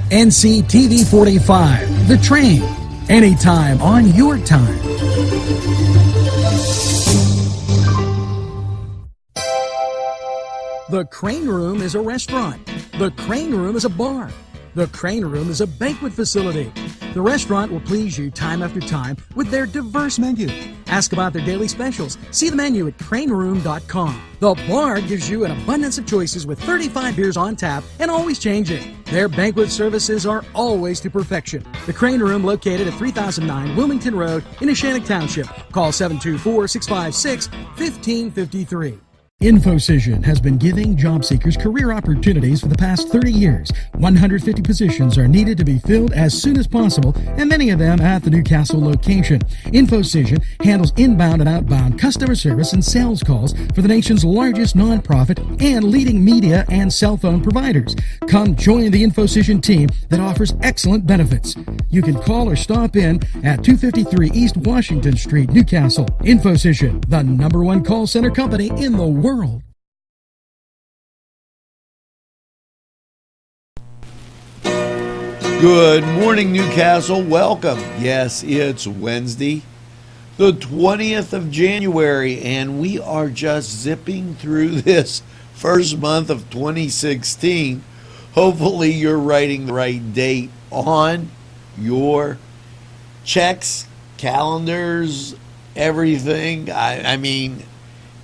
NCTV45, The Train, anytime on your time. The Crane Room is a restaurant. The Crane Room is a bar. The Crane Room is a banquet facility. The restaurant will please you time after time with their diverse menu. Ask about their daily specials. See the menu at craneroom.com. The bar gives you an abundance of choices with 35 beers on tap and always changing. Their banquet services are always to perfection. The Crane Room, located at 3009 Wilmington Road in Neshannock Township. Call 724-656-1553. InfoCision has been giving job seekers career opportunities for the past 30 years. 150 positions are needed to be filled as soon as possible, and many of them at the Newcastle location. InfoCision handles inbound and outbound customer service and sales calls for the nation's largest nonprofit and leading media and cell phone providers. Come join the InfoCision team that offers excellent benefits. You can call or stop in at 253 East Washington Street, Newcastle. InfoCision, the #1 call center company in the world. Good morning, Newcastle. Welcome. Yes, it's Wednesday, the 20th of January, and we are just zipping through this first month of 2016. Hopefully, you're writing the right date on your checks, calendars, everything. I mean,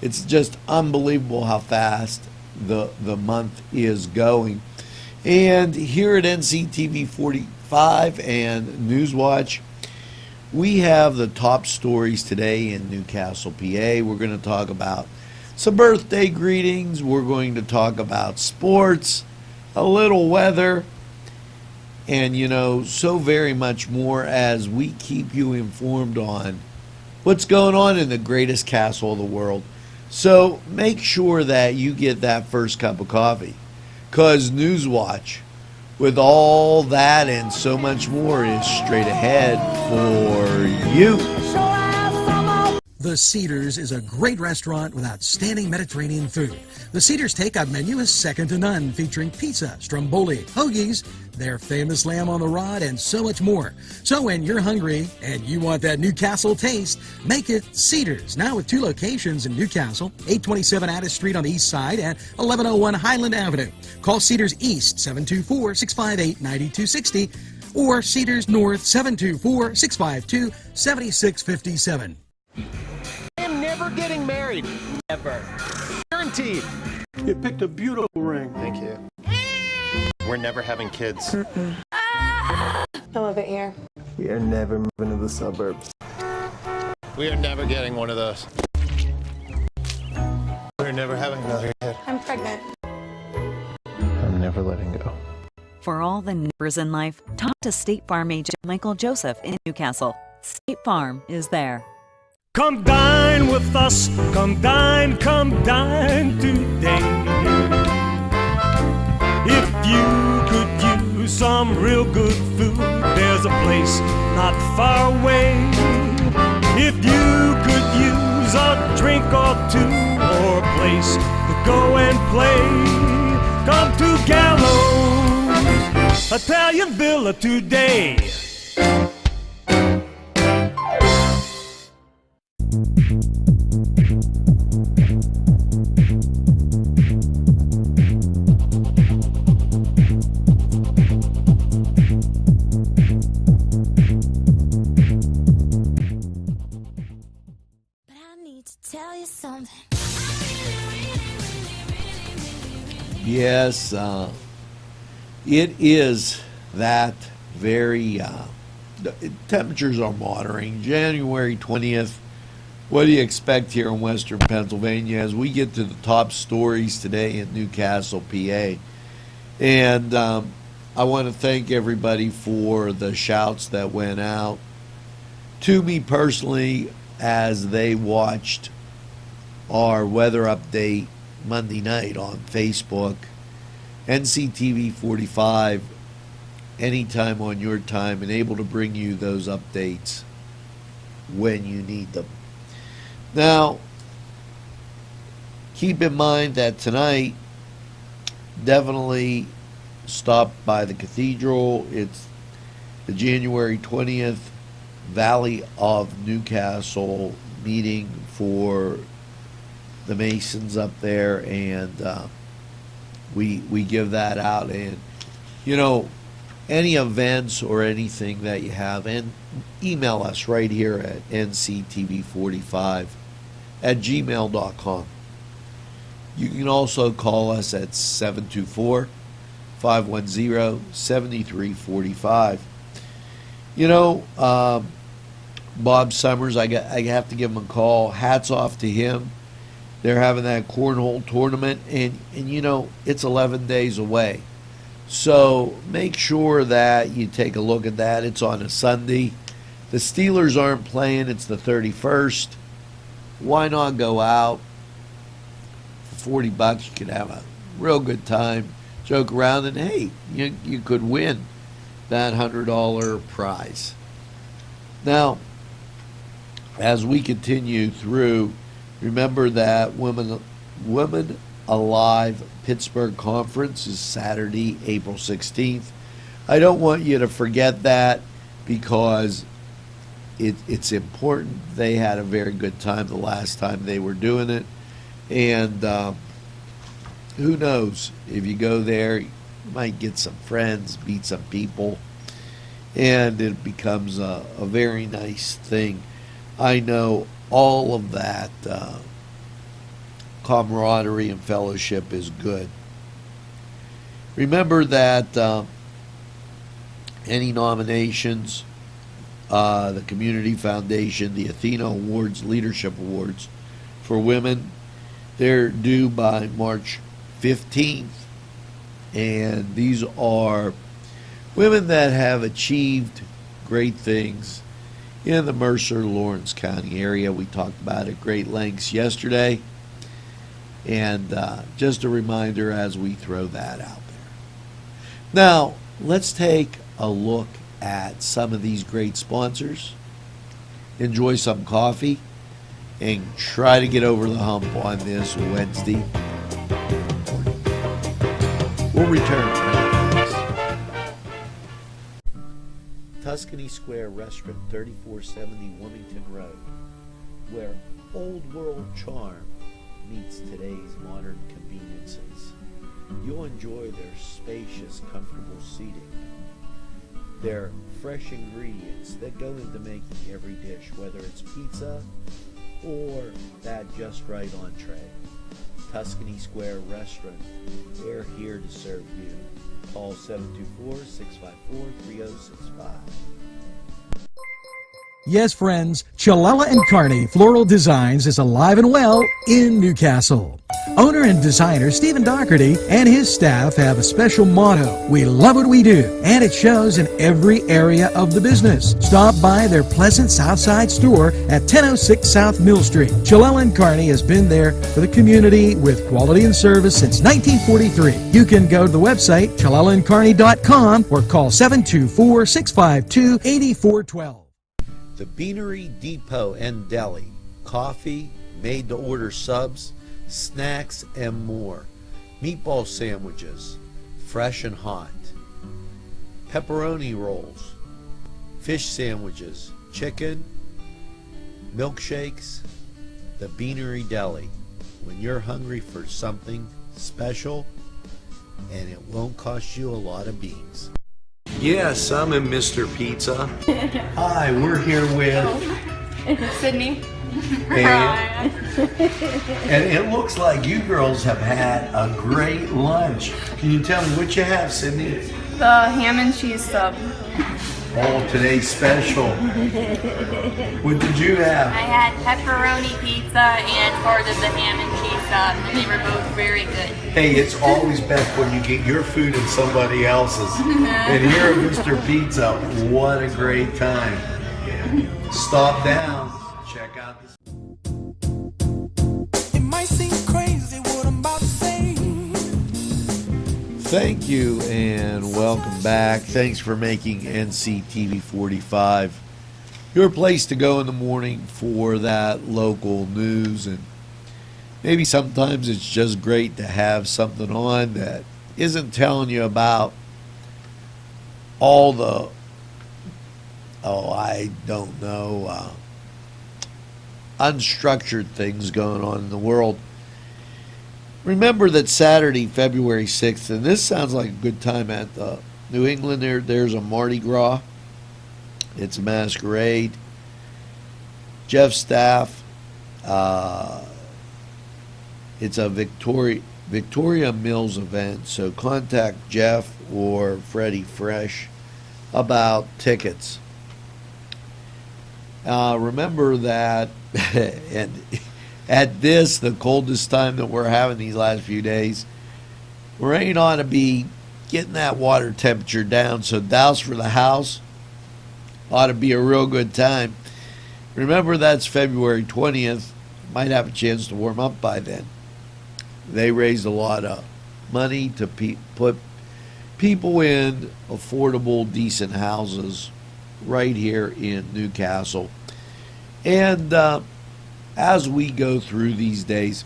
it's just unbelievable how fast the month is going. And here at NCTV45 and NewsWatch, we have the top stories today in Newcastle, PA. We're going to talk about some birthday greetings. We're going to talk about sports, a little weather, and, you know, so very much more as we keep you informed on what's going on in the greatest castle of the world. So make sure that you get that first cup of coffee, because NewsWatch, with all that and so much more, is straight ahead for you. The Cedars is a great restaurant with outstanding Mediterranean food. The Cedars takeout menu is second to none, featuring pizza, stromboli, hoagies, their famous lamb on the rod, and so much more. So when you're hungry and you want that Newcastle taste, make it Cedars. Now with 2 locations in Newcastle, 827 Addis Street on the east side and 1101 Highland Avenue. Call Cedars East, 724-658-9260, or Cedars North, 724-652-7657. I'm never getting married. Ever. Guaranteed. You picked a beautiful ring. Thank you. We're never having kids. I love it here. We are never moving to the suburbs. We are never getting one of those. We're never having another kid. I'm pregnant. I'm never letting go. For all the neighbors in life, talk to State Farm agent Michael Joseph in Newcastle. State Farm is there. Come dine with us, come dine today. If you could use some real good food, there's a place not far away. If you could use a drink or two, or a place to go and play, come to Gallows Italian Villa today. Yes, it is that very, temperatures are moderating. January 20th, what do you expect here in Western Pennsylvania as we get to the top stories today in Newcastle, PA? And I want to thank everybody for the shouts that went out to me personally as they watched our weather update Monday night on Facebook. NCTV45, anytime on your time, and able to bring you those updates when you need them. Now, keep in mind that tonight, definitely stop by the cathedral. It's the January 20th Valley of Newcastle meeting for the Masons up there, and we give that out. And any events or anything that you have, and email us right here at nctv45@gmail.com. You can also call us at 724-510-7345. Bob Summers, I have to give him a call. Hats off to him. They're having that cornhole tournament, and it's 11 days away. So make sure that you take a look at that. It's on a Sunday. The Steelers aren't playing. It's the 31st. Why not go out? For $40, you could have a real good time, joke around, and hey, you could win that $100 prize. Now, as we continue through, remember that Women Alive Pittsburgh Conference is Saturday, April 16th. I don't want you to forget that, because it's important. They had a very good time the last time they were doing it. And who knows, if you go there, you might get some friends, meet some people, and it becomes a very nice thing. I know all of that camaraderie and fellowship is good. Remember that any nominations, the Community Foundation, the Athena Awards, Leadership Awards for women, they're due by March 15th. And these are women that have achieved great things in the Mercer-Lawrence County area. We talked about it at great lengths yesterday. And just a reminder as we throw that out there. Now, let's take a look at some of these great sponsors. Enjoy some coffee and try to get over the hump on this Wednesday. We'll return. Tuscany Square Restaurant, 3470 Wilmington Road, where old world charm meets today's modern conveniences. You'll enjoy their spacious, comfortable seating, their fresh ingredients that go into making every dish, whether it's pizza or that just right entree. Tuscany Square Restaurant, they're here to serve you. Call 724-654-3065. Yes, friends, Chilella and Carney Floral Designs is alive and well in Newcastle. Owner and designer Stephen Doherty and his staff have a special motto: we love what we do, and it shows in every area of the business. Stop by their pleasant Southside store at 1006 South Mill Street. Chilella and Carney has been there for the community with quality and service since 1943. You can go to the website chilellaandcarney.com or call 724-652-8412. The Beanery Depot and Deli. Coffee, made-to-order subs, snacks, and more. Meatball sandwiches, fresh and hot. Pepperoni rolls, fish sandwiches, chicken, milkshakes. The Beanery Deli. When you're hungry for something special, and it won't cost you a lot of beans. Yes, I'm in Mr. Pizza. Hi, we're here with Sydney. and it looks like you girls have had a great lunch. Can you tell me what you have, Sydney? The ham and cheese sub. Oh, today's special. What did you have? I had pepperoni pizza and part of the ham and cheese sub, and they were both very good. Hey, it's always best when you get your food and somebody else's. And here at Mr. Pizza, what a great time. Stop down. Check out this. It might seem crazy what I'm about to say. Thank you and welcome back. Thanks for making NCTV45 your place to go in the morning for that local news. And maybe sometimes it's just great to have something on that isn't telling you about all the, I don't know, unstructured things going on in the world. Remember that Saturday, February 6th, and this sounds like a good time at New England, there's a Mardi Gras. It's a masquerade. Jeff's staff, it's a Victoria Mills event, so contact Jeff or Freddie Fresh about tickets. Remember that, and at this, the coldest time that we're having these last few days, rain ought to be getting that water temperature down, so douse for the house ought to be a real good time. Remember, that's February 20th. Might have a chance to warm up by then. They raised a lot of money to put people in affordable, decent houses right here in Newcastle. And as we go through these days,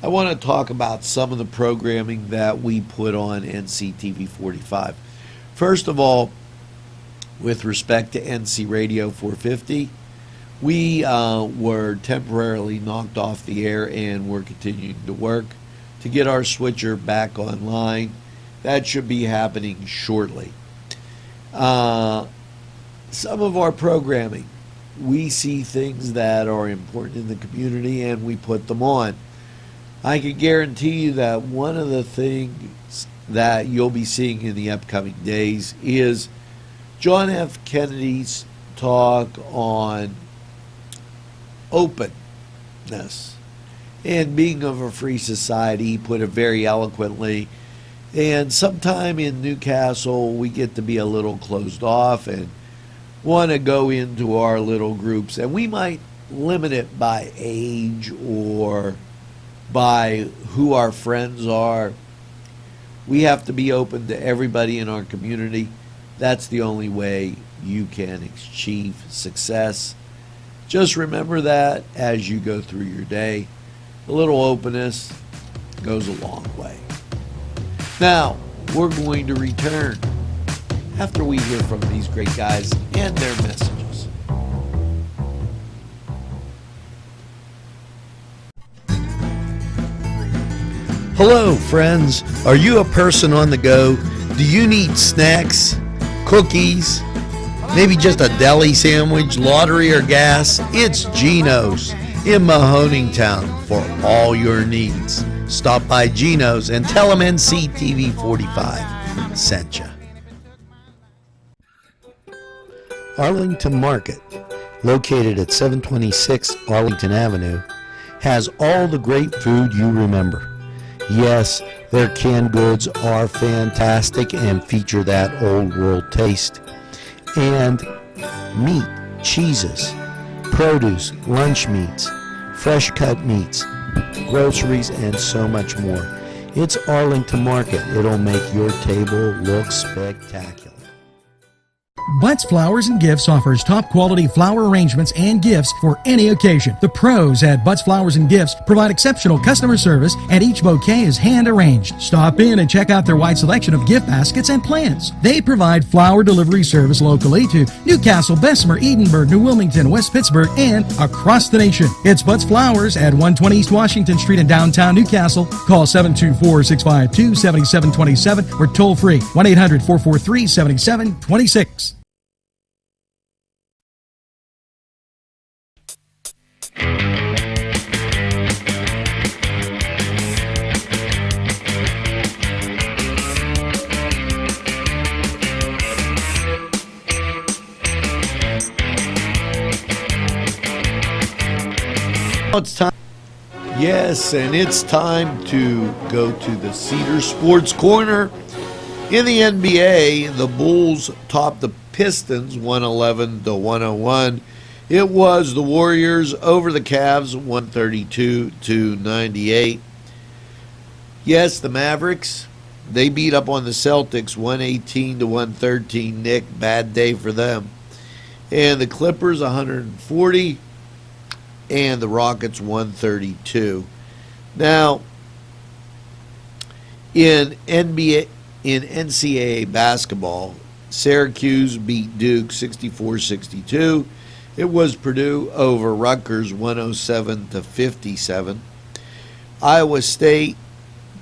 I want to talk about some of the programming that we put on NCTV45. First of all, with respect to NC Radio 450, we were temporarily knocked off the air, and we're continuing to work to get our switcher back online. That should be happening shortly. Some of our programming, we see things that are important in the community and we put them on. I can guarantee you that one of the things that you'll be seeing in the upcoming days is John F. Kennedy's talk on openness and being of a free society. He put it very eloquently. And sometime in Newcastle, we get to be a little closed off and want to go into our little groups, and we might limit it by age or by who our friends are. We have to be open to everybody in our community. That's the only way you can achieve success. Just remember that as you go through your day. A little openness goes a long way. Now, we're going to return after we hear from these great guys and their messages. Hello, friends. Are you a person on the go? Do you need snacks, cookies, maybe just a deli sandwich, lottery, or gas? It's Gino's in Mahoning Town for all your needs. Stop by Gino's and tell them NCTV45 sent you. Arlington Market, located at 726 Arlington Avenue, has all the great food you remember. Yes, their canned goods are fantastic and feature that old world taste. And meat, cheeses, produce, lunch meats, fresh cut meats, groceries, and so much more. It's Arlington Market. It'll make your table look spectacular. Butts Flowers and Gifts offers top quality flower arrangements and gifts for any occasion. The pros at Butts Flowers and Gifts provide exceptional customer service, and each bouquet is hand arranged. Stop in and check out their wide selection of gift baskets and plants. They provide flower delivery service locally to Newcastle, Bessemer, Edinburgh, New Wilmington, West Pittsburgh, and across the nation. It's Butts Flowers at 120 East Washington Street in downtown Newcastle. Call 724-652-7727 or toll free 1-800-443-7726. It's time. Yes, and it's time to go to the Cedar Sports Corner. In the NBA, the Bulls topped the Pistons 111-101. It was the Warriors over the Cavs 132-98. Yes, the Mavericks, they beat up on the Celtics 118-113. Nick, bad day for them. And the Clippers 140, and the Rockets 132. Now, In NCAA basketball, Syracuse beat Duke 64-62. It was Purdue over Rutgers 107-57. Iowa State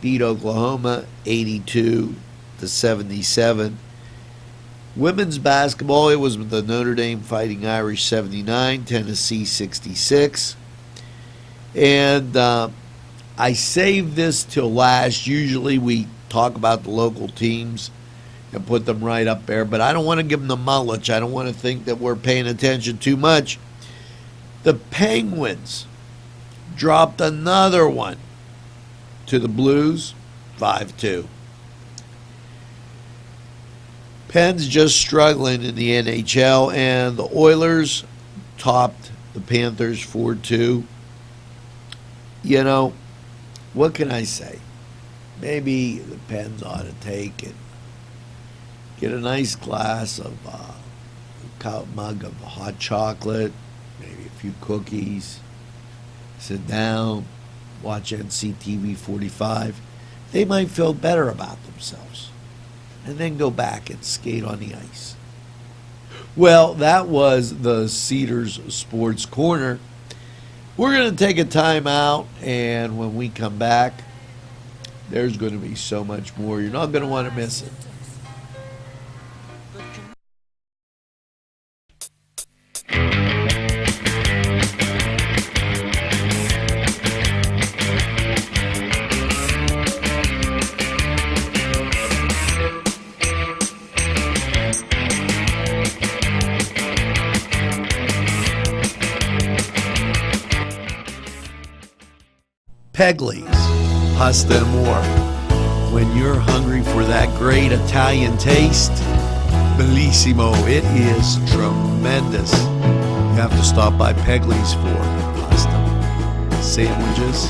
beat Oklahoma 82-77. Women's basketball, it was the Notre Dame Fighting Irish 79, Tennessee 66. And I saved this till last. Usually we talk about the local teams and put them right up there, but I don't want to give them the mulch. I don't want to think that we're paying attention too much. The Penguins dropped another one to the Blues, 5-2. Penn's just struggling in the NHL, and the Oilers topped the Panthers 4-2. You know, what can I say? Maybe the Pens ought to take it. Get a nice glass of mug of hot chocolate, maybe a few cookies, sit down, watch NCTV45. They might feel better about themselves, and then go back and skate on the ice. Well, that was the Cedars Sports Corner. We're going to take a time out, and when we come back, there's going to be so much more. You're not going to want to miss it. Pegley's Pasta and More. When you're hungry for that great Italian taste, bellissimo, it is tremendous. You have to stop by Pegley's for pasta, sandwiches,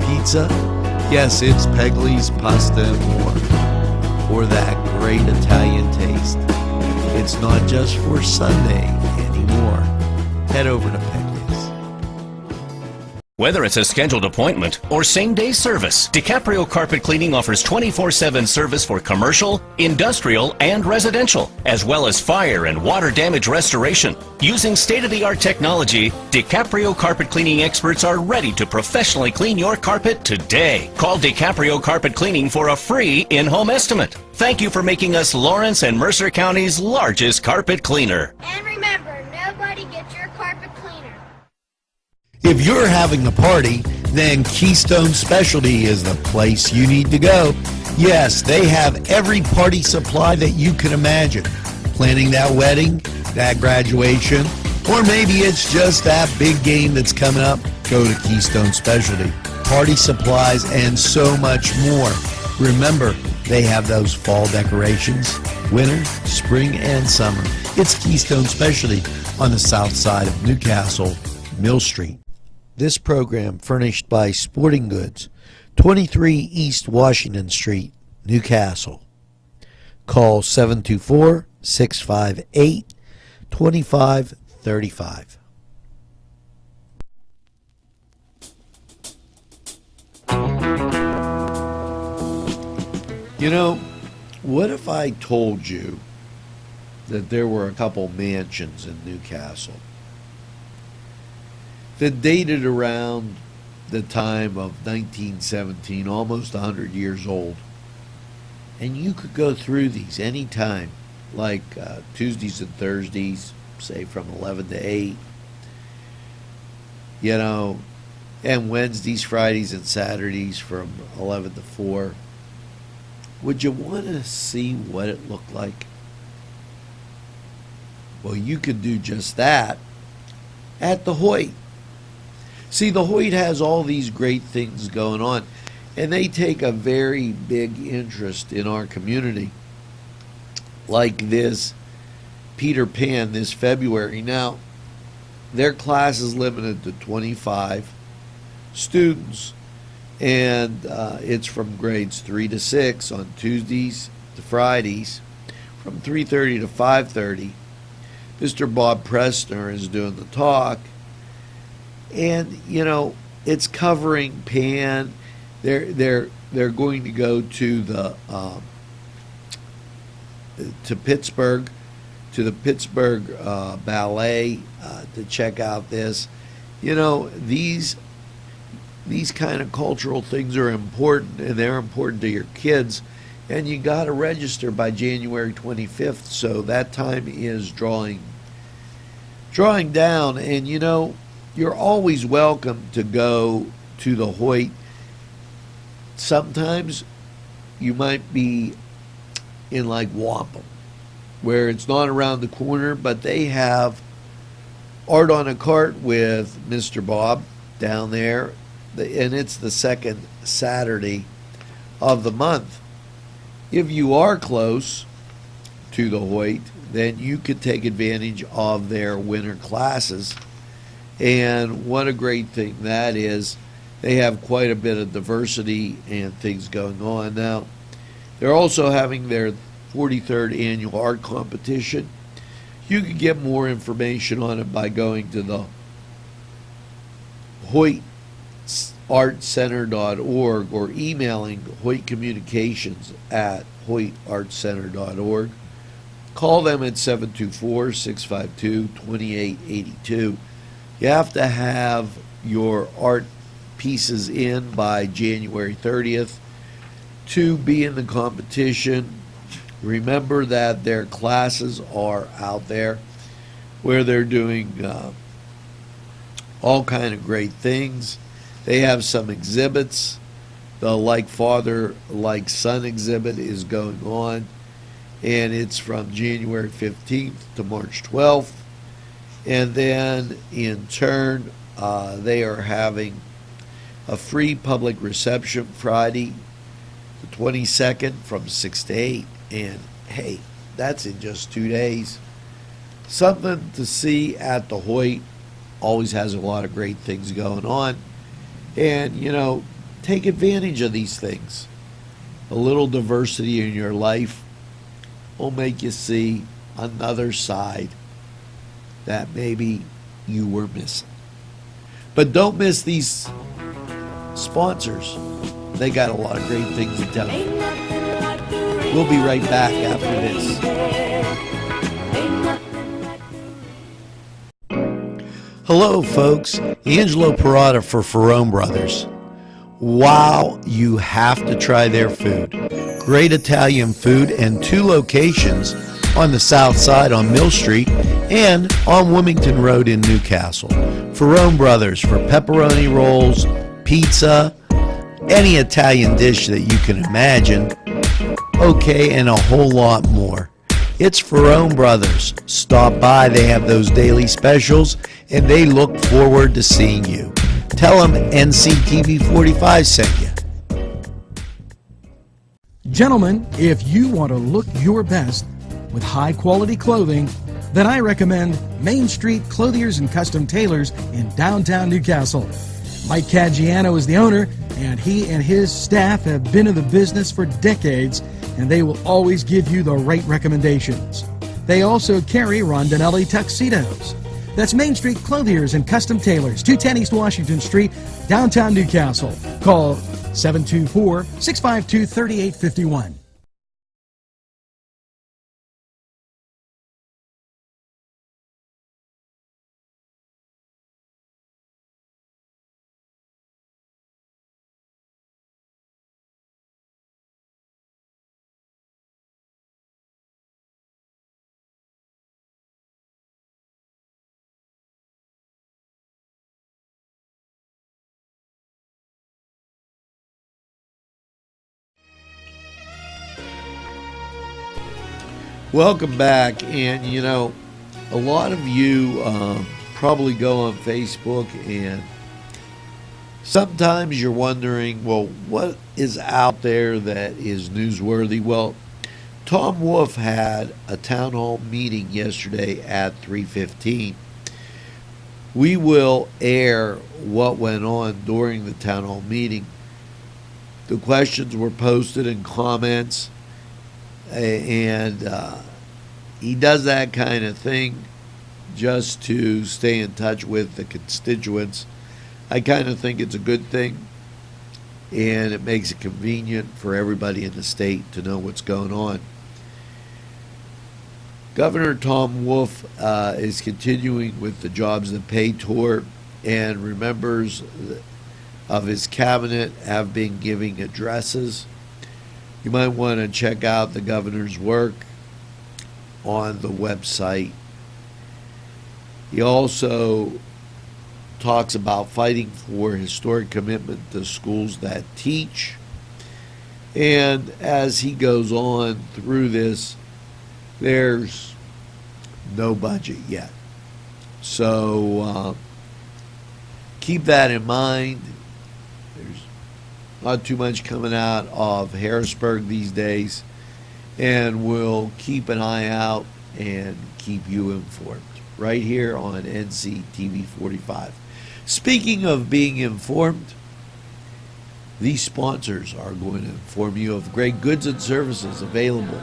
pizza. Yes, it's Pegley's Pasta and More for that great Italian taste. It's not just for Sunday anymore. Head over to Pegley's. Whether it's a scheduled appointment or same-day service, DiCaprio Carpet Cleaning offers 24/7 service for commercial, industrial, and residential, as well as fire and water damage restoration. Using state-of-the-art technology, DiCaprio Carpet Cleaning experts are ready to professionally clean your carpet today. Call DiCaprio Carpet Cleaning for a free in-home estimate. Thank you for making us Lawrence and Mercer County's largest carpet cleaner. And remember, nobody gets your carpet cleaner. If you're having a party, then Keystone Specialty is the place you need to go. Yes, they have every party supply that you can imagine. Planning that wedding, that graduation, or maybe it's just that big game that's coming up, go to Keystone Specialty. Party supplies and so much more. Remember, they have those fall decorations, winter, spring, and summer. It's Keystone Specialty on the south side of Newcastle, Mill Street. This program furnished by Sporting Goods, 23 East Washington Street, Newcastle. Call 724-658-2535. You know, what if I told you that there were a couple mansions in Newcastle that dated around the time of 1917, almost 100 years old. And you could go through these anytime, like Tuesdays and Thursdays, say from 11 to 8, you know, and Wednesdays, Fridays, and Saturdays from 11 to 4. Would you want to see what it looked like? Well, you could do just that at the Hoyt. See, the Hoyt has all these great things going on, and they take a very big interest in our community. Like this Peter Pan this February. Now, their class is limited to 25 students, and it's from grades 3 to 6 on Tuesdays to Fridays from 3:30 to 5:30. Mr. Bob Prestner is doing the talk. And, you know, it's covering Pan. They're they're going to go to the to Pittsburgh, to the Pittsburgh Ballet to check out this. You know, these kind of cultural things are important, and they're important to your kids. And you got to register by January 25th, so that time is drawing down. And you know, you're always welcome to go to the Hoyt. Sometimes you might be in like Wampum, where it's not around the corner, but they have Art on a Cart with Mr. Bob down there, and it's the second Saturday of the month. If you are close to the Hoyt, then you could take advantage of their winter classes. And what a great thing that is. They have quite a bit of diversity and things going on. Now, they're also having their 43rd annual art competition. You can get more information on it by going to the HoytArtCenter.org or emailing Hoyt Communications at HoytArtCenter.org. Call them at 724-652-2882. You have to have your art pieces in by January 30th to be in the competition. Remember that their classes are out there where they're doing all kind of great things. They have some exhibits. The Like Father, Like Son exhibit is going on, and it's from January 15th to March 12th. And then in turn, they are having a free public reception Friday, the 22nd from 6 to 8. And hey, that's in just 2 days. Something to see at the Hoyt. Always has a lot of great things going on. And, you know, take advantage of these things. A little diversity in your life will make you see another side that maybe you were missing. But don't miss these sponsors. They got a lot of great things to tell you. We'll be right back after this. Hello, folks. Angelo Perrotta for Ferrone Brothers. Wow, you have to try their food. Great Italian food and 2 locations on the south side on Mill Street and on Wilmington Road in Newcastle. Ferrone Brothers for pepperoni rolls, pizza, any Italian dish that you can imagine. Okay, and a whole lot more. It's Ferrone Brothers. Stop by. They have those daily specials, and they look forward to seeing you. Tell them NCTV45 sent you. Gentlemen, if you want to look your best with high-quality clothing, then I recommend Main Street Clothiers and Custom Tailors in downtown Newcastle. Mike Caggiano is the owner, and he and his staff have been in the business for decades, and they will always give you the right recommendations. They also carry Rondinelli tuxedos. That's Main Street Clothiers and Custom Tailors, 210 East Washington Street, downtown Newcastle. Call 724-652-3851. Welcome back. And you know, a lot of you probably go on Facebook, and sometimes you're wondering, well, what is out there that is newsworthy? Well, Tom Wolf had a town hall meeting yesterday at 3:15. We will air what went on during the town hall meeting. The questions were posted in comments, and he does that kind of thing just to stay in touch with the constituents. I kind of think it's a good thing. and it makes it convenient for everybody in the state to know what's going on. Governor Tom Wolf is continuing with the Jobs That Pay tour, and members of his cabinet have been giving addresses. You might want to check out the governor's work on the website. He also talks about fighting for historic commitment to schools that teach. And as he goes on through this, there's no budget yet. So keep that in mind. There's not too much coming out of Harrisburg these days, and we'll keep an eye out and keep you informed right here on NCTV45. Speaking of being informed, these sponsors are going to inform you of great goods and services available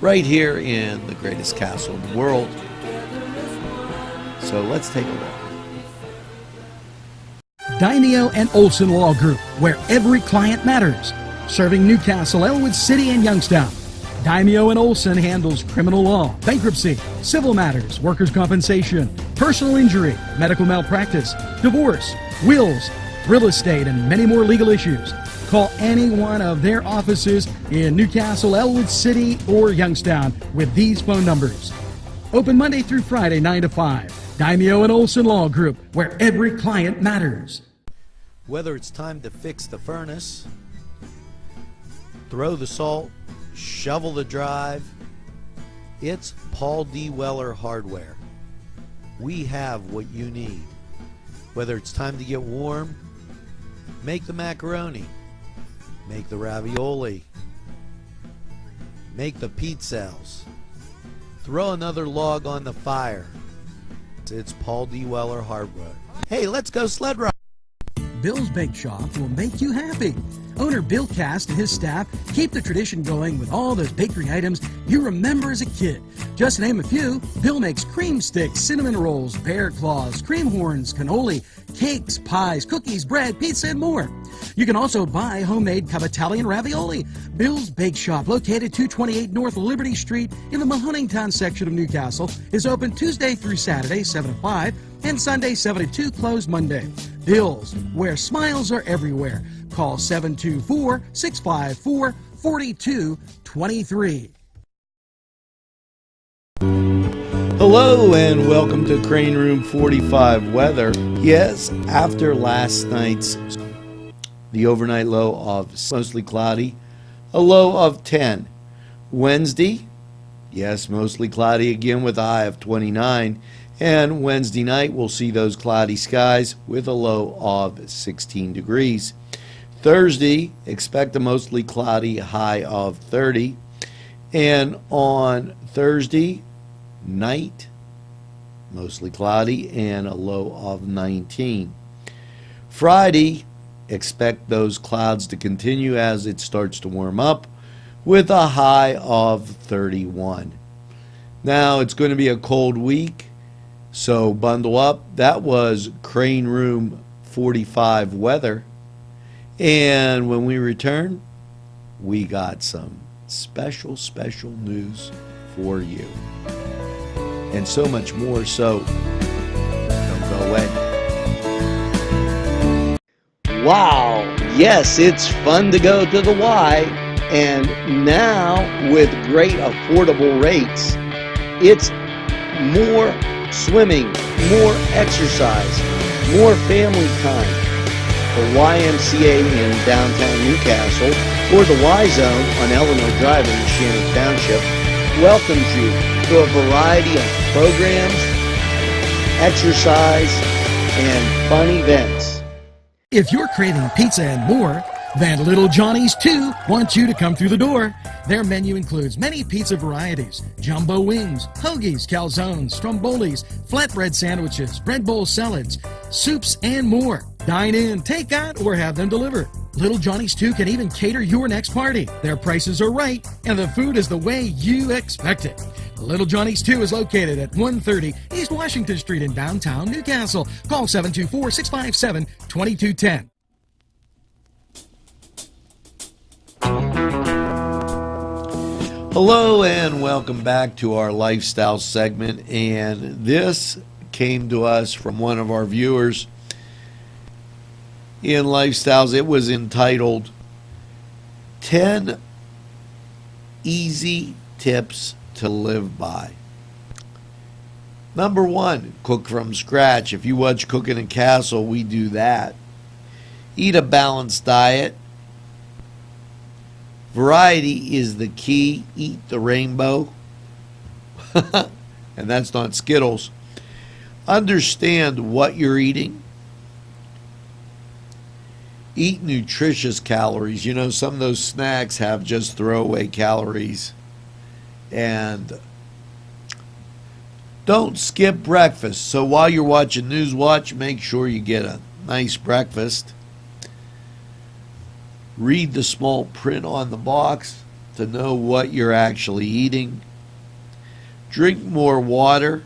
right here in the greatest castle in the world. So let's take a look. Daimio and Olson Law Group, where every client matters. Serving Newcastle, Elwood City, and Youngstown. Daimio and Olson handles criminal law, bankruptcy, civil matters, workers' compensation, personal injury, medical malpractice, divorce, wills, real estate, and many more legal issues. Call any one of their offices in Newcastle, Elwood City, or Youngstown with these phone numbers. Open Monday through Friday, 9 to 5. Daimio and Olson Law Group, where every client matters. Whether it's time to fix the furnace, throw the salt, shovel the drive, it's Paul D. Weller Hardware. We have what you need. Whether it's time to get warm, make the macaroni, make the ravioli, make the pizzelles, throw another log on the fire. It's Paul D. Weller Hardware. Hey, let's go sled ride. Bill's Bake Shop will make you happy. Owner Bill Cast and his staff keep the tradition going with all those bakery items you remember as a kid. Just to name a few, Bill makes cream sticks, cinnamon rolls, bear claws, cream horns, cannoli, cakes, pies, cookies, bread, pizza, and more. You can also buy homemade Cavatelli ravioli. Bill's Bake Shop, located 228 North Liberty Street in the Mahoningtown section of Newcastle, is open Tuesday through Saturday, 7 to 5, and Sunday, 7 to 2, closed Monday. Bill's, where smiles are everywhere. Call 724-654-4223. Hello and welcome to Crane Room 45 weather. Yes, after last night's the overnight low of mostly cloudy, a low of 10. Wednesday, yes, mostly cloudy again with a high of 29. And Wednesday night we'll see those cloudy skies with a low of 16 degrees. Thursday, expect a mostly cloudy high of 30. And on Thursday night, mostly cloudy and a low of 19. Friday, expect those clouds to continue as it starts to warm up with a high of 31. Now, it's going to be a cold week, so bundle up. That was Crane Room 45 weather. And when we return, we got some special news for you. And so much more, so don't go away. Wow, yes, it's fun to go to the Y, and now with great affordable rates, it's more swimming, more exercise, more family time. The YMCA in downtown Newcastle, or the Y Zone on Eleanor Drive in Shannon Township, welcomes you to a variety of programs, exercise, and fun events. If you're craving pizza and more, then Little Johnny's 2 wants you to come through the door. Their menu includes many pizza varieties, jumbo wings, hoagies, calzones, strombolis, flatbread sandwiches, bread bowl salads, soups, and more. Dine in, take out, or have them delivered. Little Johnny's 2 can even cater your next party. Their prices are right, and the food is the way you expect it. Little Johnny's 2 is located at 130 East Washington Street in downtown Newcastle. Call 724-657-2210. Hello and welcome back to our lifestyle segment, and this came to us from one of our viewers in Lifestyles. It was entitled 10 Easy Tips to Live By. Number 1, cook from scratch. If you watch Cooking and Castle, we do that. Eat a balanced diet. Variety is the key. Eat the rainbow. And that's not Skittles. Understand what you're eating. Eat nutritious calories. You know, some of those snacks have just throwaway calories. And don't skip breakfast. So while you're watching NewsWatch, make sure you get a nice breakfast. Read the small print on the box to know what you're actually eating. Drink more water,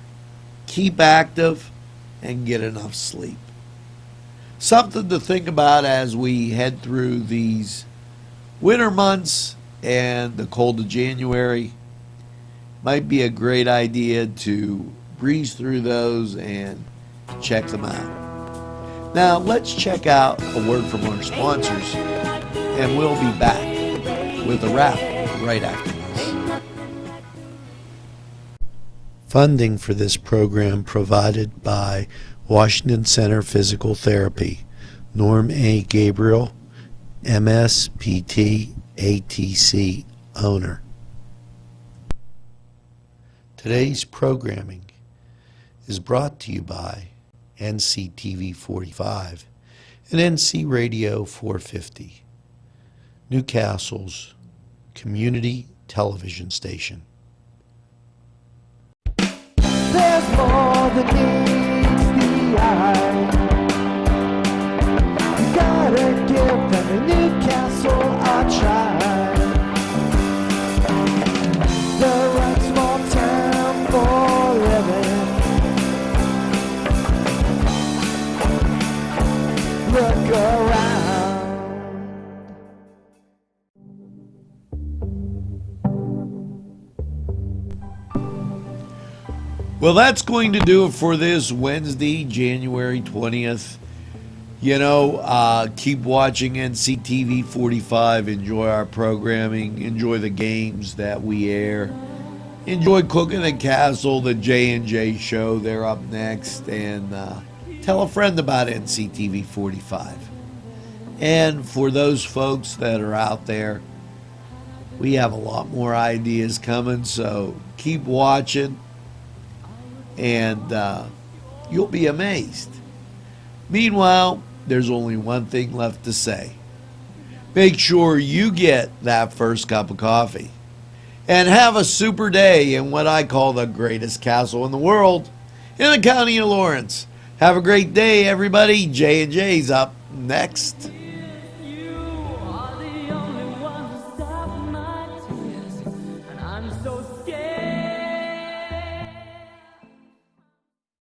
keep active, and get enough sleep. Something to think about as we head through these winter months and the cold of January. Might be a great idea to breeze through those and check them out. Now let's check out a word from our sponsors, and we'll be back with a wrap right after this. Funding for this program provided by Washington Center Physical Therapy, Norm A. Gabriel, MSPT, ATC owner. Today's programming is brought to you by NCTV45 and NC Radio 450. Newcastle's community television station. There's more than meets the eye. You gotta give them a Newcastle a try. The right small town for living. Look around. Well, that's going to do it for this Wednesday, January 20th. You know, keep watching NCTV 45. Enjoy our programming. Enjoy the games that we air. Enjoy Cooking and Castle, the J&J show. They're up next. And tell a friend about NCTV 45. And for those folks that are out there, we have a lot more ideas coming. So keep watching. And you'll be amazed. Meanwhile, there's only one thing left to say. Make sure you get that first cup of coffee. And have a super day in what I call the greatest castle in the world, in the county of Lawrence. Have a great day, everybody. J&J's up next.